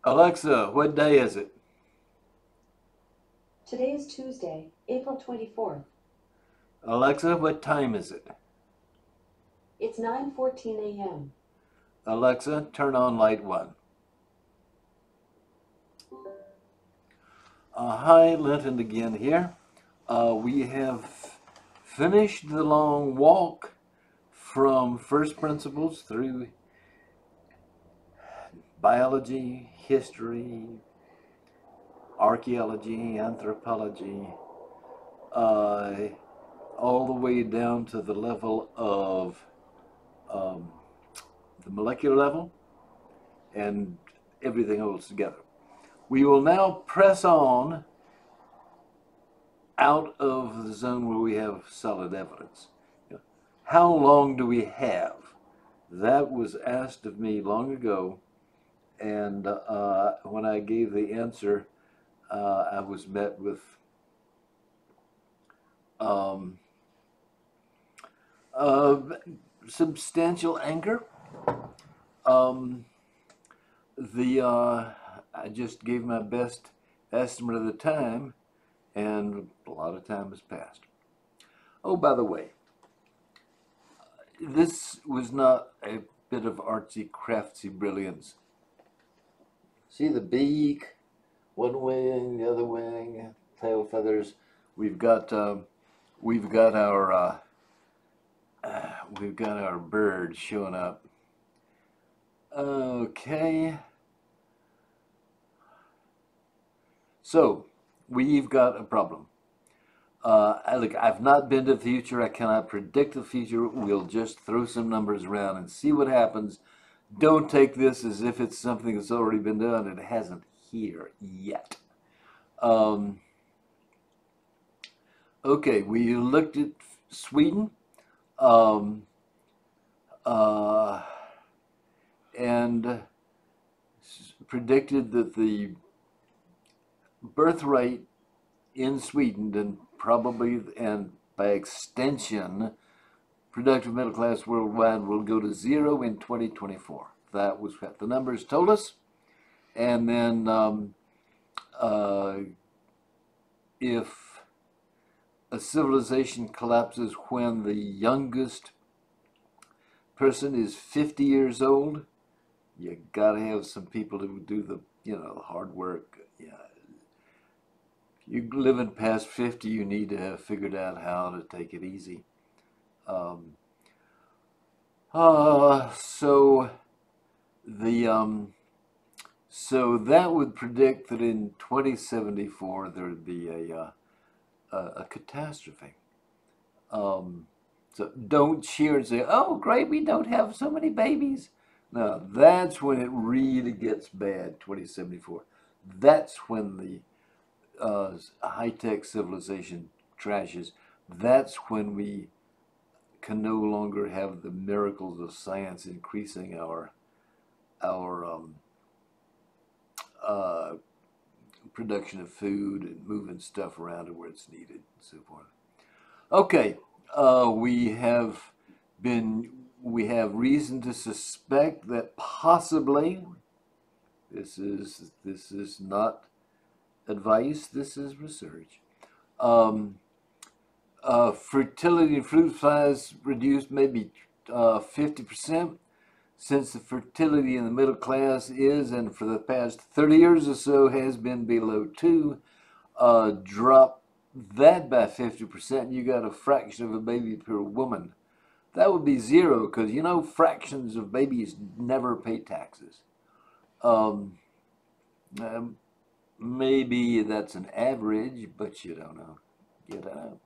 Alexa, what day is it? Today is Tuesday, April 24th. Alexa, what time is it? It's 9:14 a.m. Alexa, turn on light one. Hi, Linton again here. We have finished the long walk from first principles through biology, history, archaeology, anthropology, uh, all the way down to the level of um, the molecular level and everything else together. We will now press on out of the zone where we have solid evidence. How long do we have? That was asked of me long ago, and when I gave the answer, I was met with um, substantial anger. Um, I just gave my best estimate of the time, and a lot of time has passed. Oh, by the way, this was not a bit of artsy craftsy brilliance. See the beak, one wing, the other wing, tail feathers. We've got we've got our we've got our bird showing up. Okay. So, we've got a problem. Look, I've not been to the future. I cannot predict the future. We'll just throw some numbers around and see what happens. Don't take this as if it's something that's already been done. It hasn't here yet. Okay, we looked at Sweden um, uh, and predicted that the birth rate in Sweden, and probably, and by extension, productive middle class worldwide will go to zero in 2024. That was what the numbers told us. And then if a civilization collapses when the youngest person is 50 years old, you gotta have some people who do the the hard work. Yeah, you living past 50, you need to have figured out how to take it easy. Um, so the so that would predict that in 2074 there would be a catastrophe. So don't cheer and say, "Oh, great, we don't have so many babies." No, that's when it really gets bad. 2074. That's when the high-tech civilization trashes. That's when we can no longer have the miracles of science increasing our uh, production of food and moving stuff around to where it's needed and so forth. Okay, we have reason to suspect that possibly this is not advice. This is research. Um, Fertility in fruit flies reduced maybe 50%, since the fertility in the middle class is, and for the past 30 years or so has been below 2. Drop that by 50%, you got a fraction of a baby per woman. That would be 0, because fractions of babies never pay taxes. Um, um, Maybe that's an average, but you don't know. You don't know.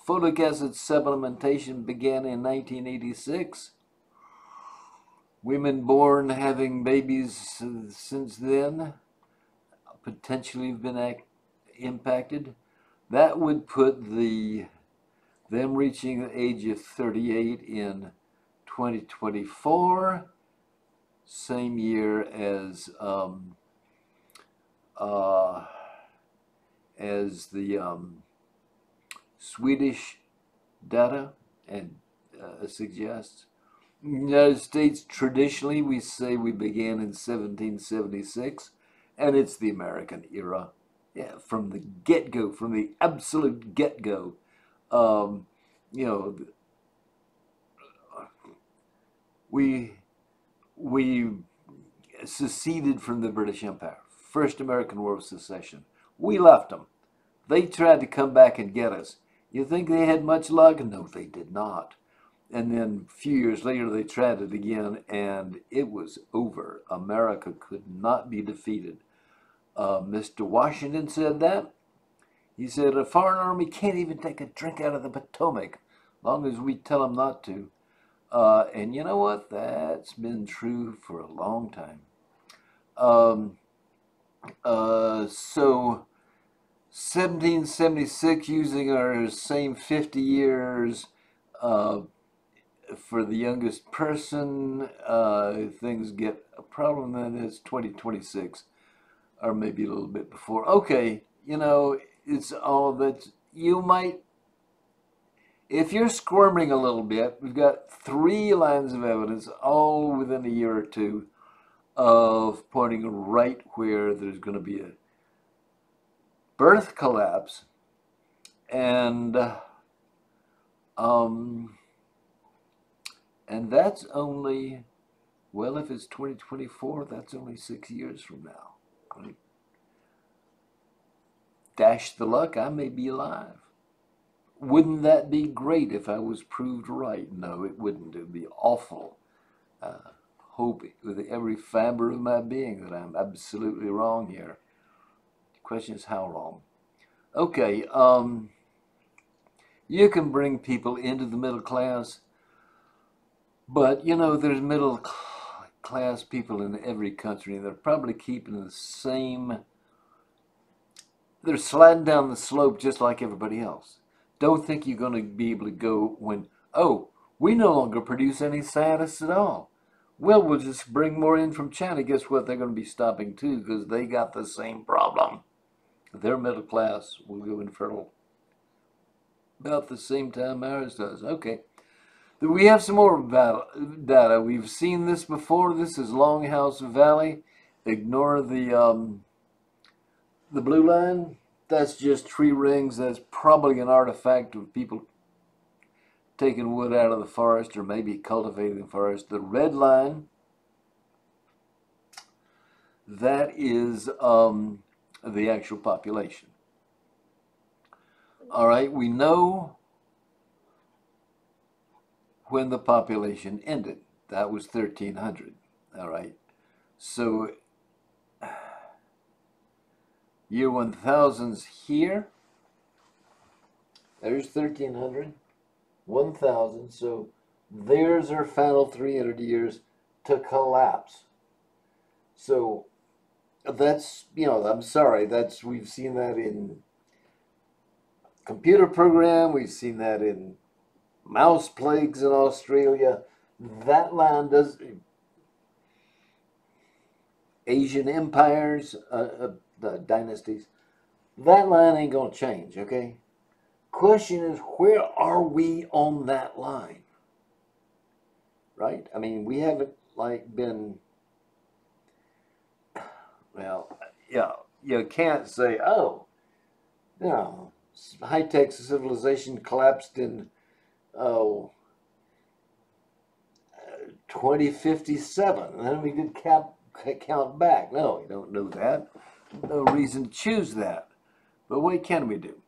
Folic acid supplementation began in 1986. Women born having babies since then potentially have been impacted. That would put them reaching the age of 38 in 2024, same year as the Swedish data and suggests. In the United States, traditionally, we say we began in 1776, and it's the American era. Yeah, from the get-go, from the absolute get-go. Um, you know, we we seceded from the British Empire. First American War of Secession. We left them. They tried to come back and get us. You think they had much luck? No, they did not. And then a few years later, they tried it again, and it was over. America could not be defeated. Mr. Washington said that. He said a foreign army can't even take a drink out of the Potomac, as long as we tell them not to. And you know what? That's been true for a long time. Um, so 1776, using our same 50 years uh, for the youngest person, things get a problem, then it's 2026, or maybe a little bit before. Okay, it's all that you might, if you're squirming a little bit, we've got 3 lines of evidence, all within a year or two, of pointing right where there's going to be a birth collapse, and um, and that's only, well, if it's 2024, that's only 6 years from now. Right? Dash the luck, I may be alive. Wouldn't that be great if I was proved right? No, it wouldn't. It would be awful. Hope with every fiber of my being that I'm absolutely wrong here. The question is how wrong. Okay, you can bring people into the middle class, but there's middle class people in every country, and they're probably keeping the same. They're sliding down the slope just like everybody else. Don't think you're going to be able to go when, oh, we no longer produce any scientists at all. Well, we'll just bring more in from China. Guess what? They're going to be stopping too because they got the same problem. Their middle class will go infertile about the same time ours does. Okay. We have some more data. We've seen this before. This is Longhouse Valley. Ignore the blue line. That's just tree rings. That's probably an artifact of people taking wood out of the forest or maybe cultivating the forest. The red line, that is the actual population. All right, we know when the population ended. That was 1300. All right, so year 1000's here. There's 1300, 1000. So there's our final 300 years to collapse. So that's, I'm sorry, we've seen that in computer program, we've seen that in mouse plagues in Australia. That line does, Asian empires, dynasties, that line ain't gonna change, okay? Question is, where are we on that line? Right? I mean, we haven't been, well, yeah, you can't say, oh, high-tech civilization collapsed in 2057, and then we could count back. No, you don't know that. No reason to choose that. But what can we do?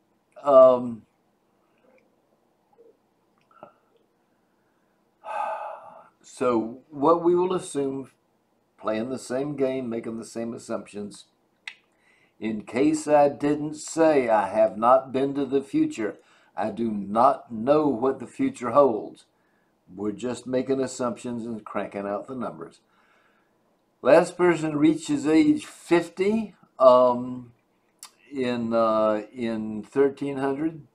So what we will assume, playing the same game, making the same assumptions, in case I didn't say I have not been to the future, I do not know what the future holds. We're just making assumptions and cranking out the numbers. Last person reaches age 50 in 1300.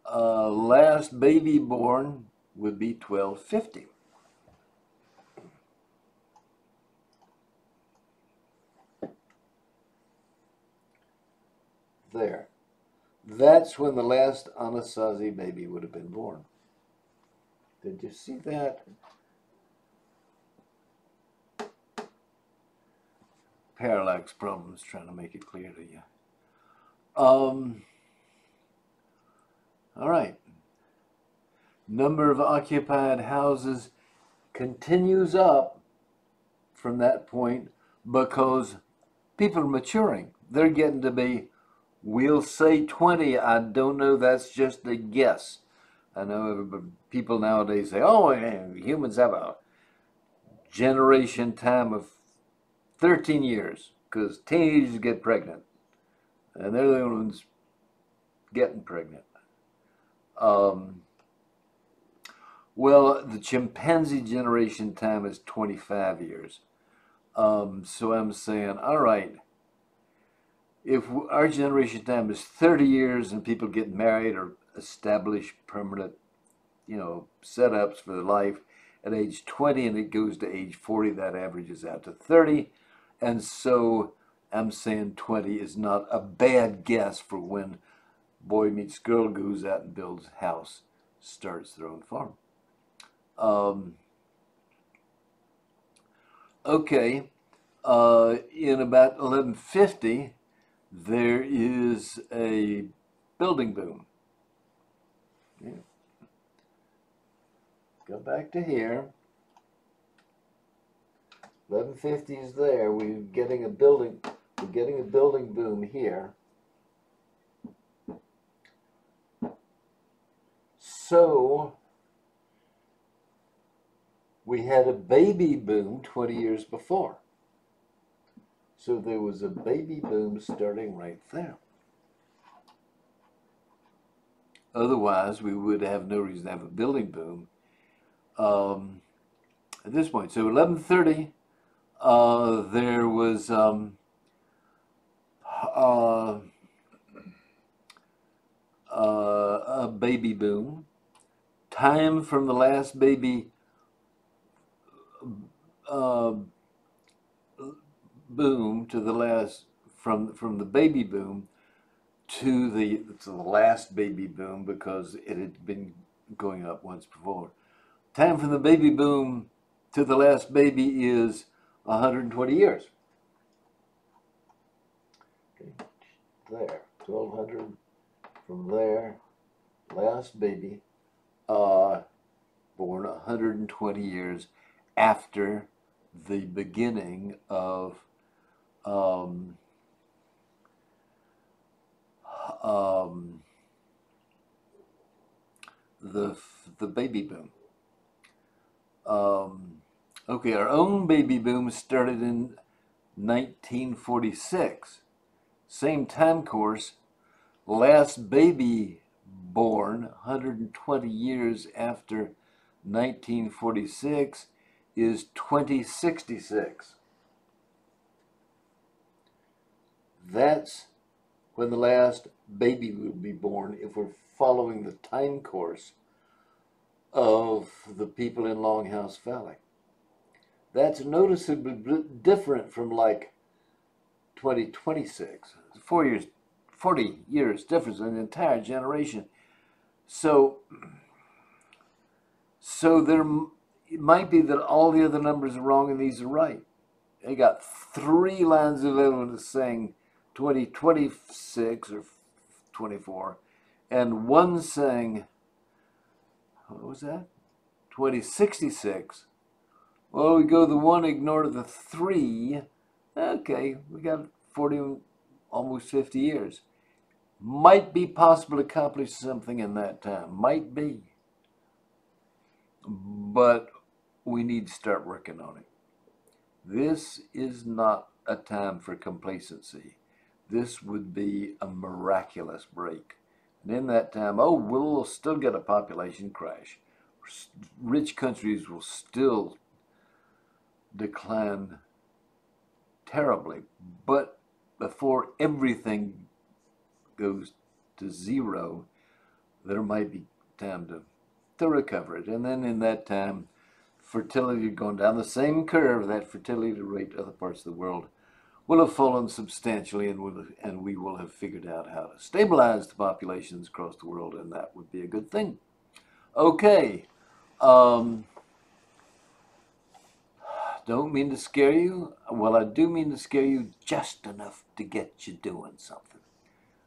Last baby born would be 1250. There. That's when the last Anasazi baby would have been born. Did you see that? Parallax problems, trying to make it clear to you. All right. Number of occupied houses continues up from that point because people are maturing. They're getting to be, we'll say 20. I don't know. That's just a guess. I know people nowadays say, oh, humans have a generation time of 13 years because teenagers get pregnant. And they're the only ones getting pregnant. Well, the chimpanzee generation time is 25 years. So I'm saying, all right, if our generation time is 30 years and people get married or establish permanent, setups for their life at age 20 and it goes to age 40, that averages out to 30. And so I'm saying 20 is not a bad guess for when boy meets girl, goes out and builds house, starts their own farm. Okay, in about 1150, there is a building boom. Yeah. Go back to here. 1150 is there. We're getting a building boom here. So we had a baby boom 20 years before. So there was a baby boom starting right there. Otherwise, we would have no reason to have a building boom at this point. So 1130, there was a baby boom. Time from the last baby boom to the last from the baby boom to the last baby boom, because it had been going up once before. Time from the baby boom to the last baby is 120 years. Okay. There, 1200 from there, last baby, born 120 years after the beginning of the baby boom. Okay, our own baby boom started in 1946. Same time course. Last baby born 120 years after 1946 is 2066. That's when the last baby will be born if we're following the time course of the people in Longhouse Valley. That's noticeably different from like 2026. 4 years, 40 years difference in an entire generation. So it might be that all the other numbers are wrong and these are right. They got 3 lines of evidence saying 2026 or 24, and one saying, what was that? 2066. Well, we go the one, ignore the 3. Okay, we got 40, almost 50 years. Might be possible to accomplish something in that time. Might be. But we need to start working on it. This is not a time for complacency. This would be a miraculous break. And in that time, we'll still get a population crash. Rich countries will still decline terribly. But before everything goes to zero, there might be time to recover it. And then in that time, fertility going down the same curve, that fertility rate in other parts of the world will have fallen substantially, and we will have figured out how to stabilize the populations across the world, and that would be a good thing. Okay, Don't mean to scare you. Well, I do mean to scare you just enough to get you doing something.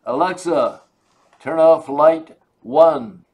Alexa, turn off light 1.